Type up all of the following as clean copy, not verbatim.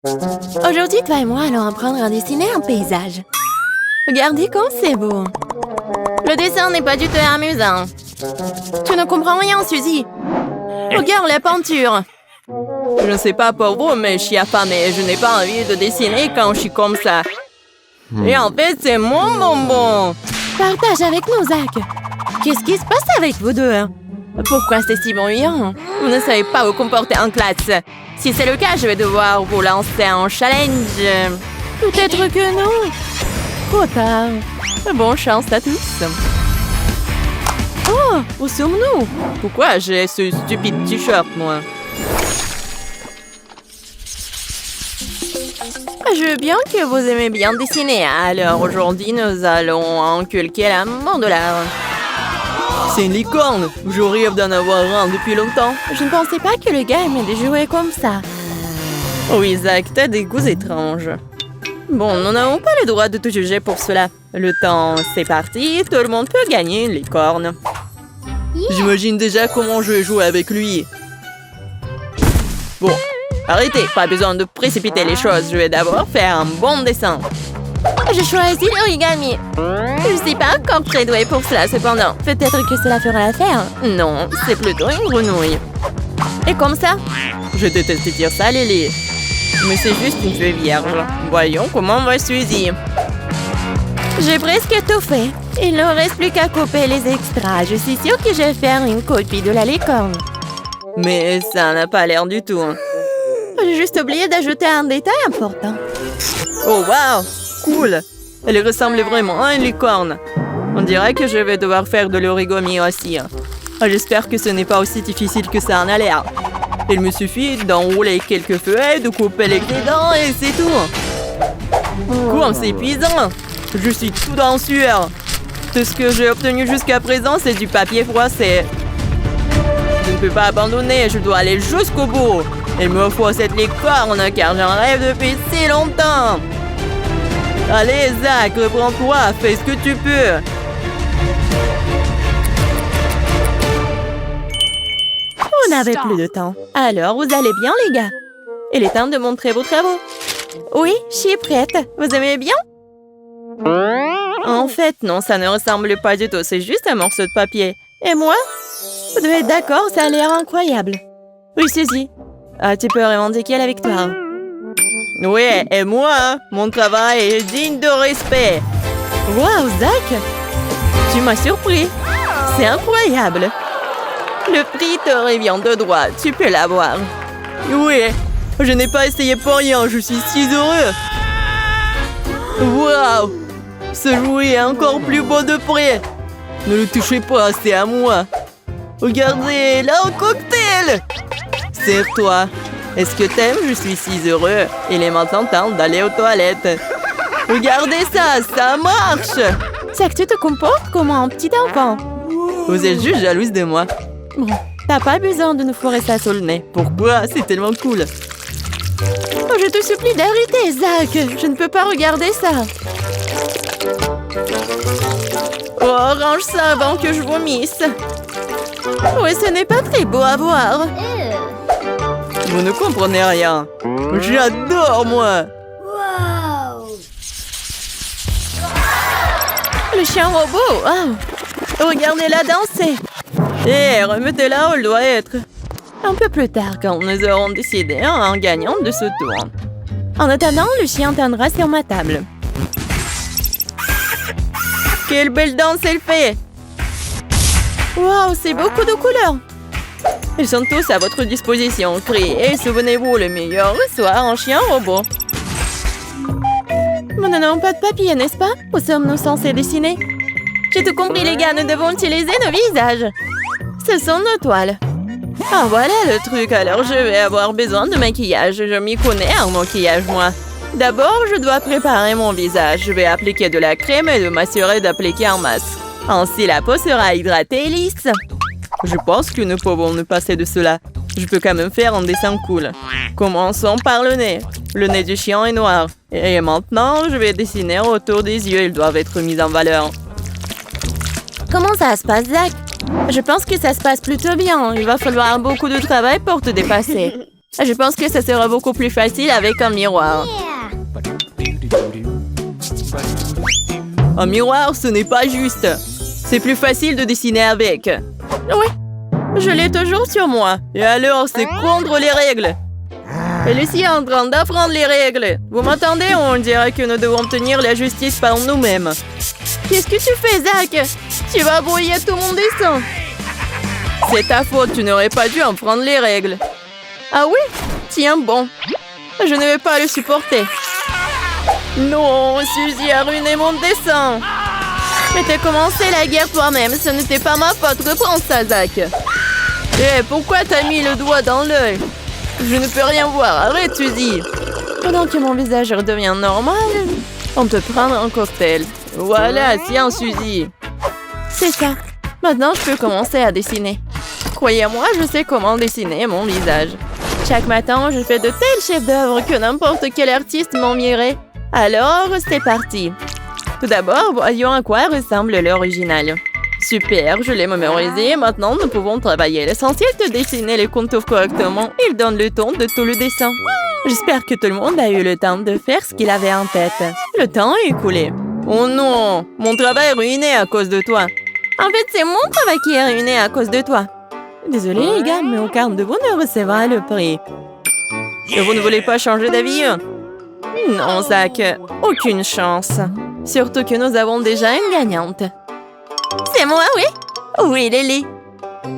Aujourd'hui, toi et moi allons apprendre à dessiner un paysage. Regardez comme c'est beau. Le dessin n'est pas du tout amusant. Tu ne comprends rien, Suzy. Regarde la peinture. Je ne sais pas pour vous, mais je suis affamée. Je n'ai pas envie de dessiner quand je suis comme ça. Et en fait, c'est mon bonbon. Partage avec nous, Zach. Qu'est-ce qui se passe avec vous deux? Pourquoi c'est si bruyant? Vous ne savez pas vous comporter en classe. Si c'est le cas, je vais devoir vous lancer un challenge. Peut-être que non. Trop tard. Bonne chance à tous. Oh, où sommes-nous? Pourquoi j'ai ce stupide t-shirt, moi? Je veux bien que vous aimez bien dessiner. Alors aujourd'hui, nous allons inculquer l'amour de l'art. C'est une licorne. Je rêve d'en avoir un depuis longtemps. Je ne pensais pas que le gars aimait des jouets comme ça. Oui, Zach, t'as des goûts étranges. Bon, nous n'avons pas le droit de te juger pour cela. Le temps, c'est parti. Tout le monde peut gagner une licorne. J'imagine déjà comment je vais jouer avec lui. Bon, arrêtez. Pas besoin de précipiter les choses. Je vais d'abord faire un bon dessin. Je choisis l'origami. Je ne suis pas encore très douée pour cela, cependant. Peut-être que cela fera l'affaire. Non, c'est plutôt une grenouille. Et comme ça? Je déteste dire ça, Lily. Mais c'est juste une feuille vierge. Voyons comment va Suzy. J'ai presque tout fait. Il ne reste plus qu'à couper les extras. Je suis sûre que je vais faire une copie de la licorne. Mais ça n'a pas l'air du tout. J'ai juste oublié d'ajouter un détail important. Oh, wow! Cool! Elle ressemble vraiment à une licorne. On dirait que je vais devoir faire de l'origami aussi. J'espère que ce n'est pas aussi difficile que ça en a l'air. Il me suffit d'enrouler quelques feuilles, de couper les dents et c'est tout. Quoi, c'est épuisant! Je suis tout en sueur. Tout ce que j'ai obtenu jusqu'à présent, c'est du papier froissé. Je ne peux pas abandonner, je dois aller jusqu'au bout. Il me faut cette licorne car j'en rêve depuis si longtemps. Allez, Zach, reprends-toi, fais ce que tu peux. On n'avait plus de temps. Alors, vous allez bien, les gars? Il est temps de montrer vos travaux. Oui, je suis prête. Vous aimez bien? En fait, non, ça ne ressemble pas du tout. C'est juste un morceau de papier. Et moi? Vous devez être d'accord, ça a l'air incroyable. Oui, Suzy. Ah, tu peux revendiquer la victoire. Oui, et moi, mon travail est digne de respect. Wow, Zach! Tu m'as surpris. C'est incroyable. Le prix te revient de droit. Tu peux l'avoir. Oui, je n'ai pas essayé pour rien. Je suis si heureux. Wow! Ce jouet est encore plus beau de près. Ne le touchez pas, c'est à moi. Regardez, là, un cocktail! Serre-toi. Est-ce que t'aimes? Je suis si heureux. Il est maintenant temps d'aller aux toilettes. Regardez ça, ça marche! C'est que tu te comportes comme un petit enfant. Vous êtes juste jalouse de moi. Bon, t'as pas besoin de nous fourrer ça sur le nez. Pourquoi? C'est tellement cool. Oh, je te supplie d'arrêter, Zach. Je ne peux pas regarder ça. Oh, range ça avant que je vomisse. Oui, ce n'est pas très beau à voir. Vous ne comprenez rien. J'adore, moi. Wow. Le chien robot. Oh. Regardez-la danser. Hé, remettez-la où elle doit être. Un peu plus tard, quand nous aurons décidé un gagnant de ce tour. En attendant, le chien atteindra sur ma table. Quelle belle danse elle fait. Wow, c'est beaucoup de couleurs. Ils sont tous à votre disposition. Criez et souvenez-vous, le meilleur soit un chien robot. Nous n'avons pas de papier, n'est-ce pas? Où sommes-nous censés dessiner? J'ai tout compris, les gars, nous devons utiliser nos visages. Ce sont nos toiles. Ah, voilà le truc. Alors, je vais avoir besoin de maquillage. Je m'y connais en maquillage, moi. D'abord, je dois préparer mon visage. Je vais appliquer de la crème et de m'assurer d'appliquer en masse. Ainsi, la peau sera hydratée et lisse. Je pense que nous pouvons nous passer de cela. Je peux quand même faire un dessin cool. Commençons par le nez. Le nez du chien est noir. Et maintenant, je vais dessiner autour des yeux. Ils doivent être mis en valeur. Comment ça se passe, Zach? Je pense que ça se passe plutôt bien. Il va falloir beaucoup de travail pour te dépasser. Je pense que ça sera beaucoup plus facile avec un miroir. Un miroir, ce n'est pas juste. C'est plus facile de dessiner avec. Oui, je l'ai toujours sur moi. Et alors, c'est contre les règles. Et Lucie est en train d'apprendre les règles. Vous m'entendez? On dirait que nous devons tenir la justice par nous-mêmes. Qu'est-ce que tu fais, Zach? Tu vas brouiller tout mon dessin. C'est ta faute, tu n'aurais pas dû apprendre les règles. Ah oui? Tiens bon. Je ne vais pas le supporter. Non, Suzy a ruiné mon dessin. Mais t'as commencé la guerre toi-même, ce n'était pas ma faute. Reprends ça, Zach. Eh, pourquoi t'as mis le doigt dans l'œil? Je ne peux rien voir, arrête, Suzy. Pendant que mon visage redevient normal, on peut prendre un cocktail. Voilà, tiens, Suzy. C'est ça. Maintenant, je peux commencer à dessiner. Croyez-moi, je sais comment dessiner mon visage. Chaque matin, je fais de tels chefs-d'œuvre que n'importe quel artiste m'envierait. Alors, c'est parti. Tout d'abord, voyons à quoi ressemble l'original. Super, je l'ai mémorisé. Maintenant, nous pouvons travailler. L'essentiel de dessiner les contours correctement. Il donne le ton de tout le dessin. J'espère que tout le monde a eu le temps de faire ce qu'il avait en tête. Le temps est écoulé. Oh non, mon travail est ruiné à cause de toi. En fait, c'est mon travail qui est ruiné à cause de toi. Désolée, les gars, mais aucun de vous ne recevra le prix. Et vous ne voulez pas changer d'avis? Non, Zach, aucune chance. Surtout que nous avons déjà une gagnante. C'est moi, oui? Oui, Lily.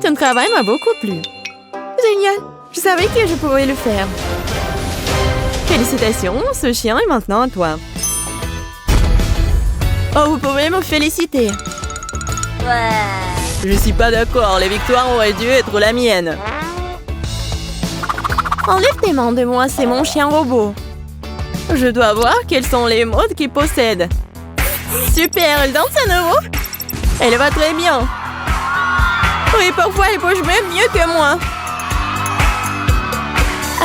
Ton travail m'a beaucoup plu. Génial, je savais que je pouvais le faire. Félicitations, ce chien est maintenant à toi. Oh, vous pouvez me féliciter. Je suis pas d'accord, les victoires auraient dû être la mienne. Enlève tes mains de moi, c'est mon chien robot. Je dois voir quels sont les modes qu'il possède. Super, elle danse à nouveau? Elle va très bien. Oui, parfois elle bouge même mieux que moi.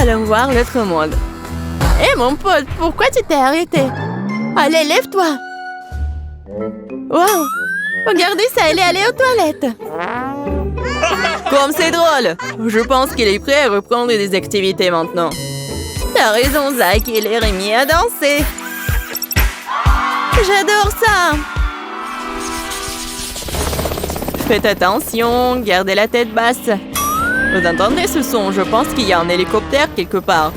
Allons voir l'autre mode. Hé, mon pote, pourquoi tu t'es arrêté? Allez, lève-toi. Wow, regardez ça, elle est allée aux toilettes. Comme c'est drôle. Je pense qu'il est prêt à reprendre des activités maintenant. T'as raison, Zach, il est remis à danser. J'adore ça. Faites attention, gardez la tête basse. Vous entendez ce son? Je pense qu'il y a un hélicoptère quelque part.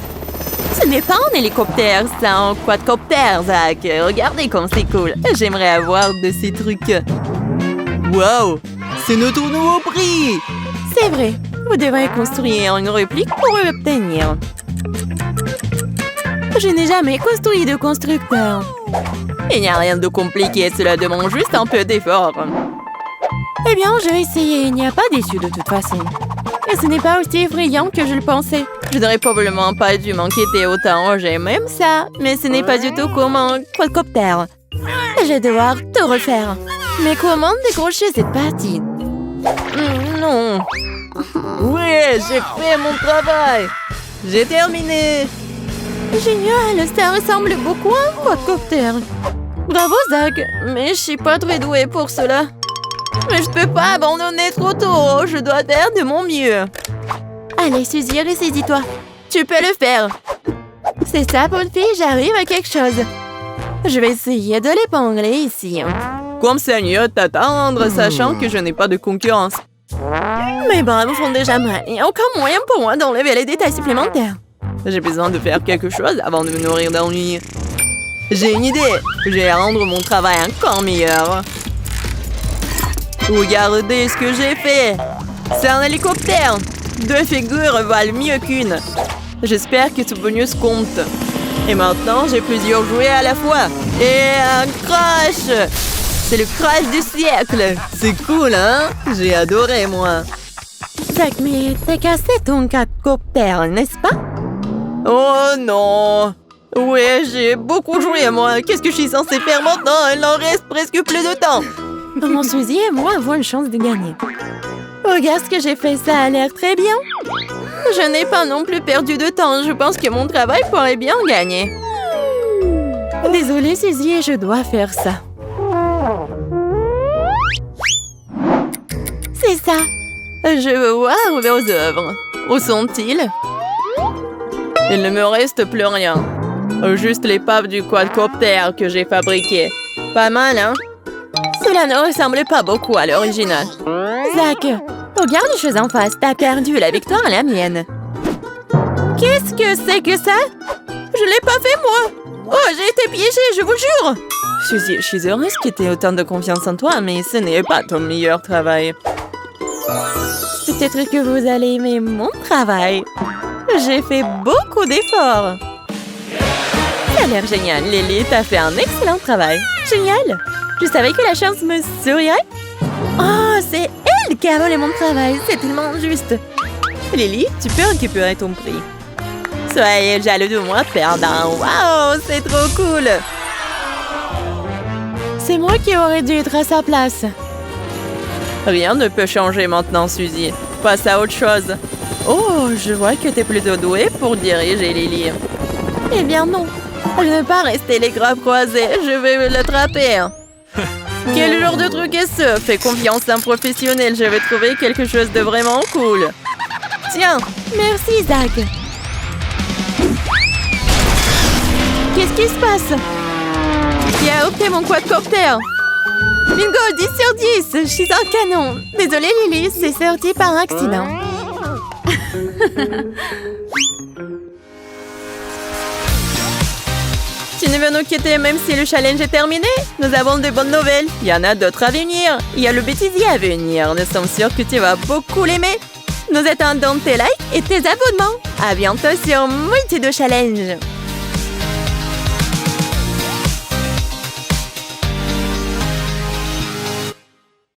Ce n'est pas un hélicoptère, c'est un quadcoptère, Zach. Regardez comme c'est cool. J'aimerais avoir de ces trucs. Wow, c'est notre nouveau prix. C'est vrai, vous devrez construire une réplique pour l'obtenir. Je n'ai jamais construit de constructeur. Il n'y a rien de compliqué, cela demande juste un peu d'effort. Eh bien, je vais essayer, il n'y a pas d'issue de toute façon. Et ce n'est pas aussi effrayant que je le pensais. Je n'aurais probablement pas dû m'inquiéter autant, j'aime même ça. Mais ce n'est pas du tout comme un quadcoptère. Je vais devoir tout refaire. Mais comment décrocher cette partie? Non. Ouais, j'ai fait mon travail. J'ai terminé. Génial, ça ressemble beaucoup à un quadcoptère. Bravo, Zach, mais je suis pas très douée pour cela. Mais je peux pas abandonner trop tôt, je dois faire de mon mieux. Allez, Suzy, ressaisis-toi. Tu peux le faire. C'est ça, bonne fille, j'arrive à quelque chose. Je vais essayer de l'épingler ici. Comme c'est mieux t'attendre, sachant que je n'ai pas de concurrence. Mes bras me font déjà mal, il n'y a aucun moyen pour moi d'enlever les détails supplémentaires. J'ai besoin de faire quelque chose avant de me nourrir d'ennui. J'ai une idée. Je vais rendre mon travail encore meilleur. Regardez ce que j'ai fait. C'est un hélicoptère. 2 figures valent mieux qu'une. J'espère que ce bonus compte. Et maintenant, j'ai plusieurs jouets à la fois. Et un crash. C'est le crash du siècle. C'est cool, hein? J'ai adoré, moi. Zach, mais t'as cassé ton quadcoptère, n'est-ce pas? Oh non! Ouais, j'ai beaucoup joué, moi. Qu'est-ce que je suis censée faire maintenant? Il n'en reste presque plus de temps. Mon Suzy et moi avons une chance de gagner. Regarde ce que j'ai fait, ça a l'air très bien. Je n'ai pas non plus perdu de temps. Je pense que mon travail pourrait bien gagner. Désolée, Suzy, je dois faire ça. C'est ça. Je veux voir vos œuvres. Où sont-ils? Il ne me reste plus rien. Juste l'épave du quadcoptère que j'ai fabriqué. Pas mal, hein? Cela ne ressemble pas beaucoup à l'original. Zach, regarde les choses en face. T'as perdu, la victoire est la mienne. Qu'est-ce que c'est que ça? Je l'ai pas fait, moi. Oh, j'ai été piégée, je vous jure. Suzy, je suis heureuse que tu aies autant de confiance en toi, mais ce n'est pas ton meilleur travail. Peut-être que vous allez aimer mon travail. J'ai fait beaucoup d'efforts. Ça a l'air génial. Lily, t'as fait un excellent travail. Génial. Je savais que la chance me sourirait. Oh, c'est elle qui a volé mon travail. C'est tellement injuste. Lily, tu peux récupérer ton prix. Soyez jaloux de moi, perdant. Waouh, c'est trop cool. C'est moi qui aurais dû être à sa place. Rien ne peut changer maintenant, Suzy. Passe à autre chose. Oh, je vois que t'es plutôt douée pour diriger Lily. Eh bien non. Je ne veux pas rester les bras croisés. Je vais l'attraper. Quel genre de truc est-ce? Fais confiance à un professionnel. Je vais trouver quelque chose de vraiment cool. Tiens. Merci, Zach. Qu'est-ce qui se passe? Qui a opté mon quadcoptère? Bingo, 10 sur 10. Je suis un canon. Désolée, Lily, c'est sorti par accident. Tu ne veux nous quitter même si le challenge est terminé? Nous avons de bonnes nouvelles. Il y en a d'autres à venir. Il y a le bêtisier à venir. Nous sommes sûrs que tu vas beaucoup l'aimer. Nous attendons tes likes et tes abonnements. À bientôt sur Multi2 Challenge.